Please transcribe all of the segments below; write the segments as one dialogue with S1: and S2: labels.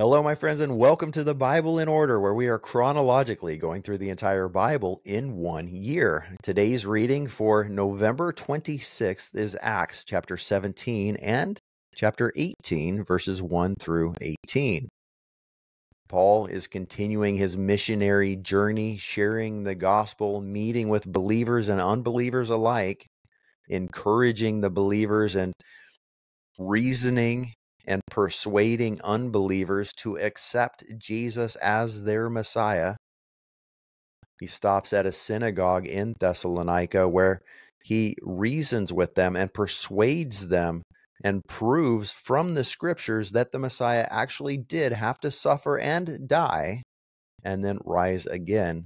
S1: Hello, my friends, and welcome to the Bible in Order, where we are chronologically going through the entire Bible in 1 year. Today's reading for November 26th is Acts chapter 17 and chapter 18, verses 1 through 18. Paul is continuing his missionary journey, sharing the gospel, meeting with believers and unbelievers alike, encouraging the believers and reasoning and persuading unbelievers to accept Jesus as their Messiah. He stops at a synagogue in Thessalonica where he reasons with them and persuades them and proves from the scriptures that the Messiah actually did have to suffer and die and then rise again.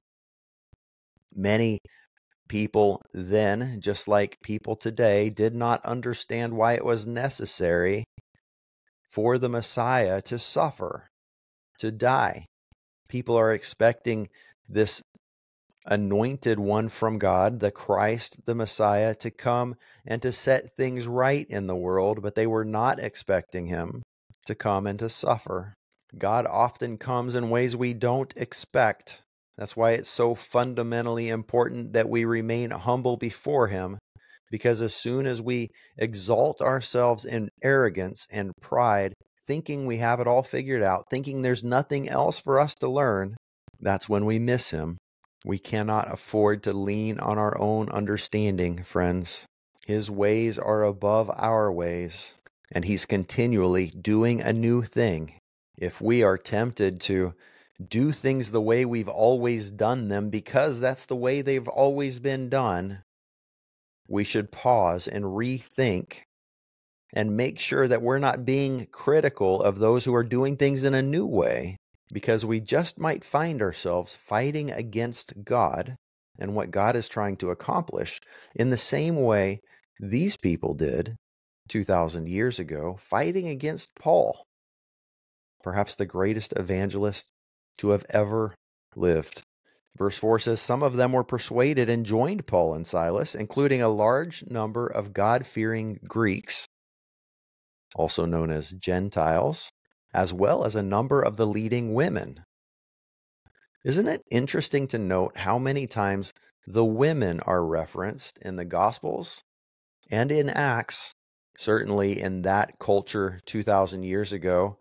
S1: Many people then, just like people today, did not understand why it was necessary for the Messiah to suffer, to die. People are expecting this anointed one from God, the Christ, the Messiah, to come and to set things right in the world, but they were not expecting him to come and to suffer. God often comes in ways we don't expect. That's why it's so fundamentally important that we remain humble before him, because as soon as we exalt ourselves in arrogance and pride, thinking we have it all figured out, thinking there's nothing else for us to learn, that's when we miss him. We cannot afford to lean on our own understanding, friends. His ways are above our ways, and he's continually doing a new thing. If we are tempted to do things the way we've always done them because that's the way they've always been done, we should pause and rethink and make sure that we're not being critical of those who are doing things in a new way, because we just might find ourselves fighting against God and what God is trying to accomplish in the same way these people did 2,000 years ago, fighting against Paul, perhaps the greatest evangelist to have ever lived. Verse 4 says, some of them were persuaded and joined Paul and Silas, including a large number of God-fearing Greeks, also known as Gentiles, as well as a number of the leading women. Isn't it interesting to note how many times the women are referenced in the Gospels and in Acts, certainly in that culture 2,000 years ago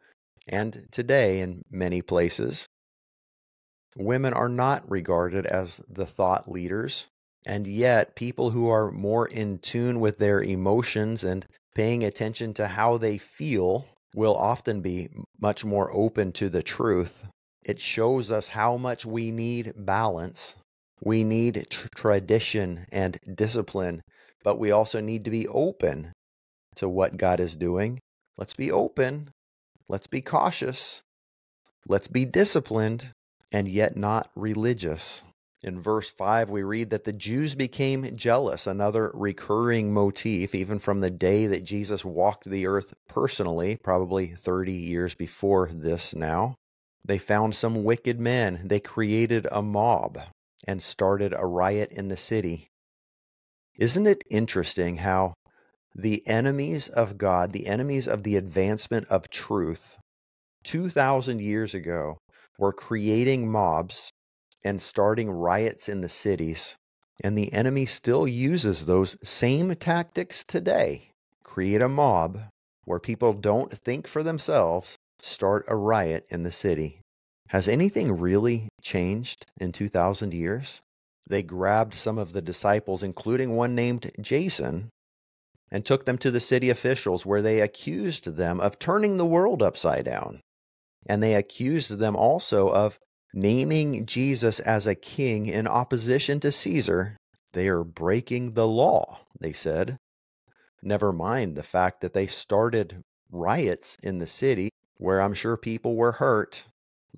S1: and today in many places? Women are not regarded as the thought leaders, and yet people who are more in tune with their emotions and paying attention to how they feel will often be much more open to the truth. It shows us how much we need balance. We need tradition and discipline, but we also need to be open to what God is doing. Let's be open. Let's be cautious. Let's be disciplined, and yet not religious. In verse 5, we read that the Jews became jealous, another recurring motif, even from the day that Jesus walked the earth personally, probably 30 years before this now. They found some wicked men. They created a mob and started a riot in the city. Isn't it interesting how the enemies of God, the enemies of the advancement of truth, 2,000 years ago, were creating mobs and starting riots in the cities, and the enemy still uses those same tactics today. Create a mob where people don't think for themselves, start a riot in the city. Has anything really changed in 2,000 years? They grabbed some of the disciples, including one named Jason, and took them to the city officials, where they accused them of turning the world upside down. And they accused them also of naming Jesus as a king in opposition to Caesar. They are breaking the law, they said. Never mind the fact that they started riots in the city where I'm sure people were hurt.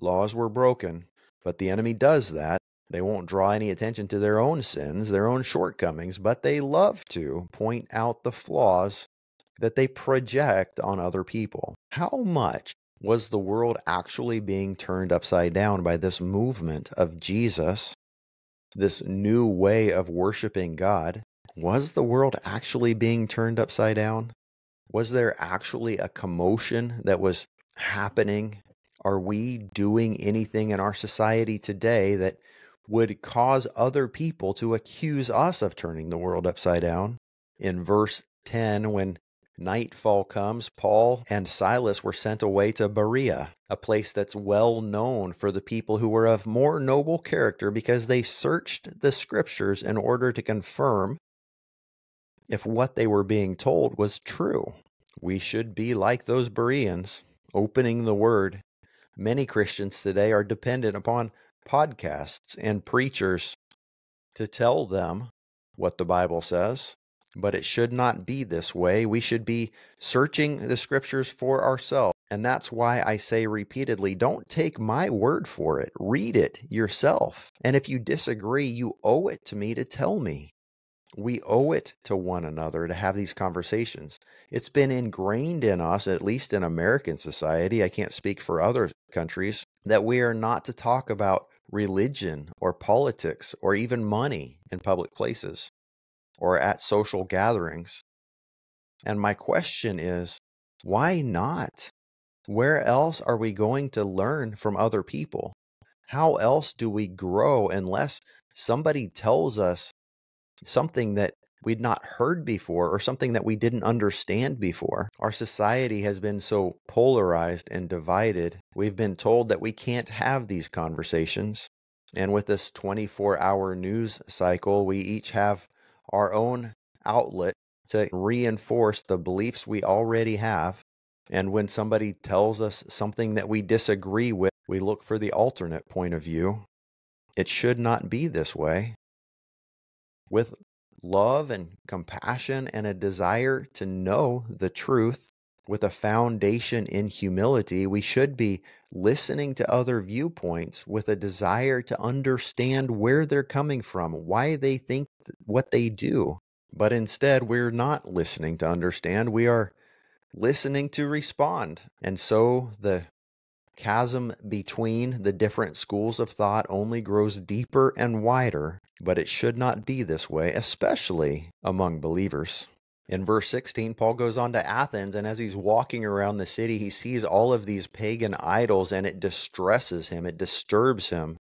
S1: Laws were broken. But the enemy does that. They won't draw any attention to their own sins, their own shortcomings, but they love to point out the flaws that they project on other people. How much was the world actually being turned upside down by this movement of Jesus, this new way of worshiping God? Was the world actually being turned upside down? Was there actually a commotion that was happening Are we doing anything in our society today that would cause other people to accuse us of turning the world upside down? In verse 10, when nightfall comes, Paul and Silas were sent away to Berea, a place that's well known for the people who were of more noble character because they searched the scriptures in order to confirm if what they were being told was true. We should be like those Bereans, opening the Word. Many Christians today are dependent upon podcasts and preachers to tell them what the Bible says, but it should not be this way. We should be searching the scriptures for ourselves. And that's why I say repeatedly, don't take my word for it. Read it yourself. And if you disagree, you owe it to me to tell me. We owe it to one another to have these conversations. It's been ingrained in us, at least in American society, I can't speak for other countries, that we are not to talk about religion or politics or even money in public places or at social gatherings. And my question is, why not? Where else are we going to learn from other people? How else do we grow unless somebody tells us something that we'd not heard before or something that we didn't understand before? Our society has been so polarized and divided. We've been told that we can't have these conversations. And with this 24-hour news cycle, we each have our own outlet to reinforce the beliefs we already have. And when somebody tells us something that we disagree with, we look for the alternate point of view. It should not be this way. With love and compassion and a desire to know the truth, with a foundation in humility, we should be listening to other viewpoints with a desire to understand where they're coming from, why they think what they do. But instead, we're not listening to understand. We are listening to respond. And so the chasm between the different schools of thought only grows deeper and wider, but it should not be this way, especially among believers. In verse 16, Paul goes on to Athens, and as he's walking around the city, he sees all of these pagan idols, and it distresses him, it disturbs him.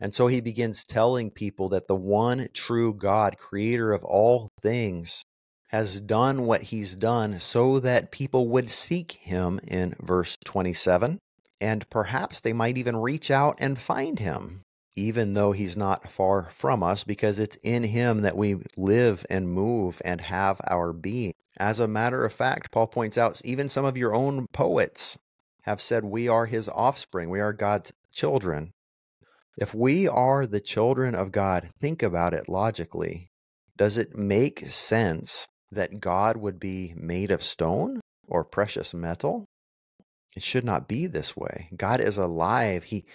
S1: And so he begins telling people that the one true God, creator of all things, has done what he's done so that people would seek him in verse 27. And perhaps they might even reach out and find him, even though he's not far from us, because it's in him that we live and move and have our being. As a matter of fact, Paul points out, even some of your own poets have said we are his offspring, we are God's children. If we are the children of God, think about it logically. Does it make sense that God would be made of stone or precious metal? It should not be this way. God is alive. He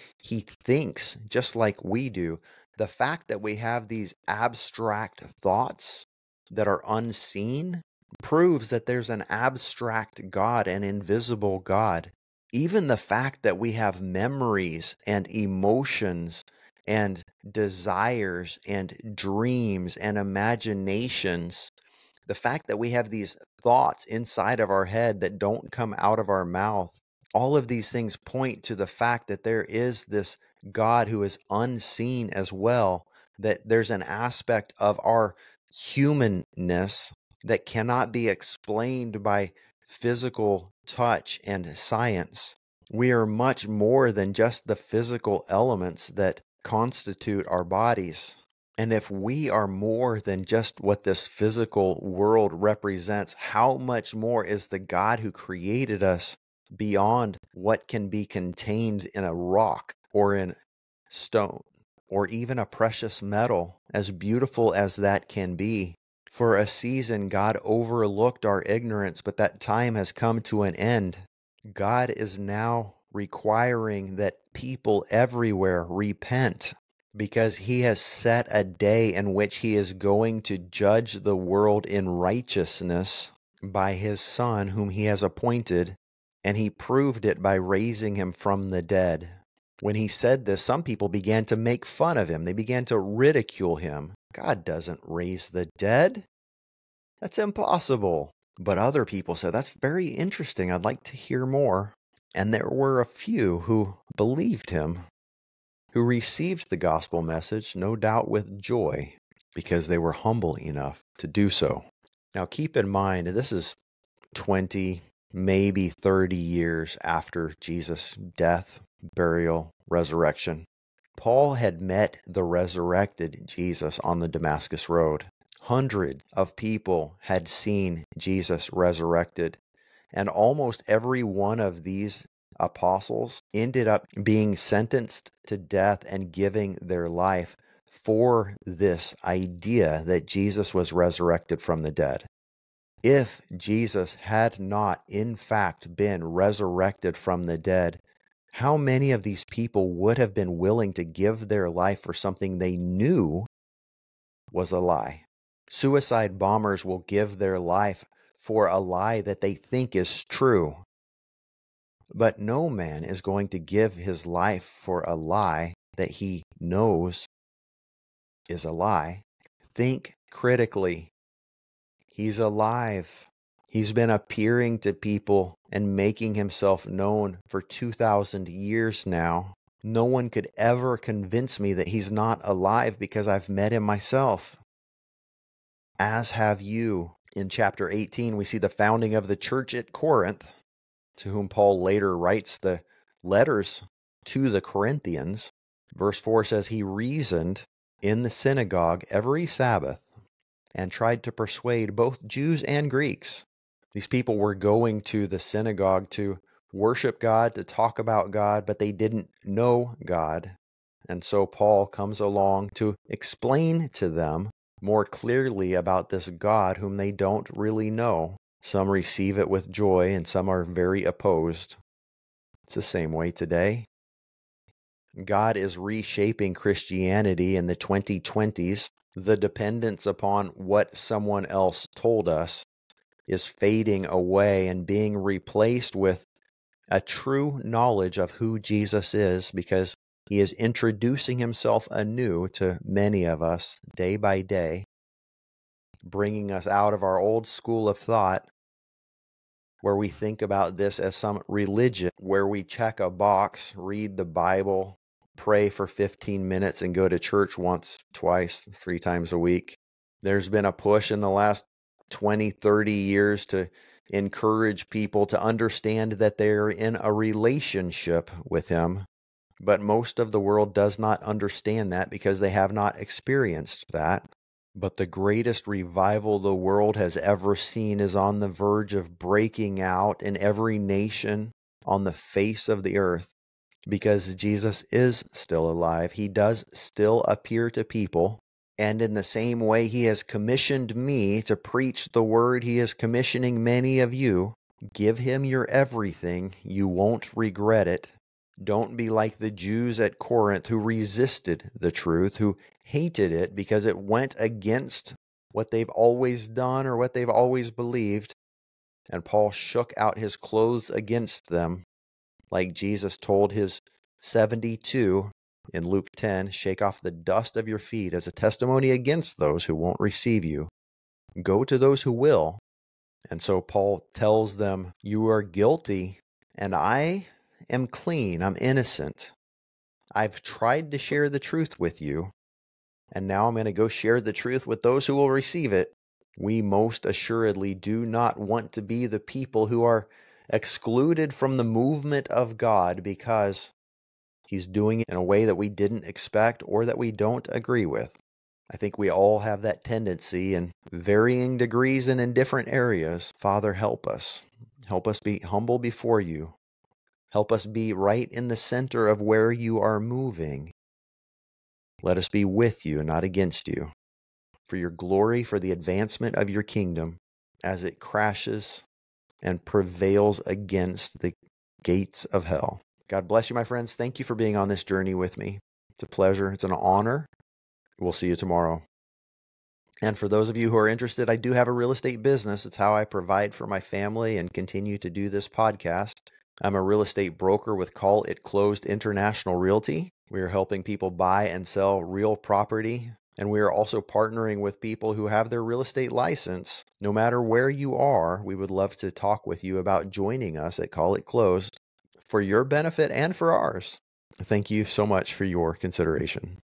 S1: thinks just like we do. The fact that we have these abstract thoughts that are unseen proves that there's an abstract God, an invisible God. Even the fact that we have memories and emotions and desires and dreams and imaginations, the fact that we have these thoughts inside of our head that don't come out of our mouth, all of these things point to the fact that there is this God who is unseen as well, that there's an aspect of our humanness that cannot be explained by physical touch and science. We are much more than just the physical elements that constitute our bodies. And if we are more than just what this physical world represents, how much more is the God who created us beyond what can be contained in a rock or in stone or even a precious metal, as beautiful as that can be? For a season, God overlooked our ignorance, but that time has come to an end. God is now requiring that people everywhere repent, because he has set a day in which he is going to judge the world in righteousness by his Son, whom he has appointed, and he proved it by raising him from the dead. When he said this, some people began to make fun of him. They began to ridicule him. God doesn't raise the dead. That's impossible. But other people said, that's very interesting. I'd like to hear more. And there were a few who believed him, who received the gospel message, no doubt with joy, because they were humble enough to do so. Now keep in mind, this is 20, maybe 30 years after Jesus' death, burial, resurrection. Paul had met the resurrected Jesus on the Damascus Road. Hundreds of people had seen Jesus resurrected, and almost every one of these apostles ended up being sentenced to death and giving their life for this idea that Jesus was resurrected from the dead. If Jesus had not, in fact, been resurrected from the dead, how many of these people would have been willing to give their life for something they knew was a lie? Suicide bombers will give their life for a lie that they think is true. But no man is going to give his life for a lie that he knows is a lie. Think critically. He's alive. He's been appearing to people and making himself known for 2,000 years now. No one could ever convince me that he's not alive because I've met him myself. As have you. In chapter 18, we see the founding of the church at Corinth, to whom Paul later writes the letters to the Corinthians. Verse 4 says, he reasoned in the synagogue every Sabbath and tried to persuade both Jews and Greeks. These people were going to the synagogue to worship God, to talk about God, but they didn't know God. And so Paul comes along to explain to them more clearly about this God whom they don't really know. Some receive it with joy and some are very opposed. It's the same way today. God is reshaping Christianity in the 2020s. The dependence upon what someone else told us is fading away and being replaced with a true knowledge of who Jesus is, because he is introducing himself anew to many of us day by day, bringing us out of our old school of thought where we think about this as some religion where we check a box, read the Bible, pray for 15 minutes, and go to church once, twice, 3 times a week. There's been a push in the last 20, 30 years to encourage people to understand that they're in a relationship with him. But most of the world does not understand that because they have not experienced that. But the greatest revival the world has ever seen is on the verge of breaking out in every nation on the face of the earth, because Jesus is still alive. He does still appear to people. And in the same way he has commissioned me to preach the word, he is commissioning many of you. Give him your everything. You won't regret it. Don't be like the Jews at Corinth who resisted the truth, who hated it because it went against what they've always done or what they've always believed. And Paul shook out his clothes against them, like Jesus told his 72 in Luke 10, shake off the dust of your feet as a testimony against those who won't receive you. Go to those who will. And so Paul tells them, you are guilty, and I am clean. I'm innocent. I've tried to share the truth with you, and now I'm going to go share the truth with those who will receive it. We most assuredly do not want to be the people who are excluded from the movement of God because he's doing it in a way that we didn't expect or that we don't agree with. I think we all have that tendency in varying degrees and in different areas. Father, help us. Help us be humble before you. Help us be right in the center of where you are moving. Let us be with you, not against you. For your glory, for the advancement of your kingdom, as it crashes and prevails against the gates of hell. God bless you, my friends. Thank you for being on this journey with me. It's a pleasure. It's an honor. We'll see you tomorrow. And for those of you who are interested, I do have a real estate business. It's how I provide for my family and continue to do this podcast. I'm a real estate broker with Call It Closed International Realty. We are helping people buy and sell real property. And we are also partnering with people who have their real estate license. No matter where you are, we would love to talk with you about joining us at Call It Closed. for your benefit and for ours. Thank you so much for your consideration.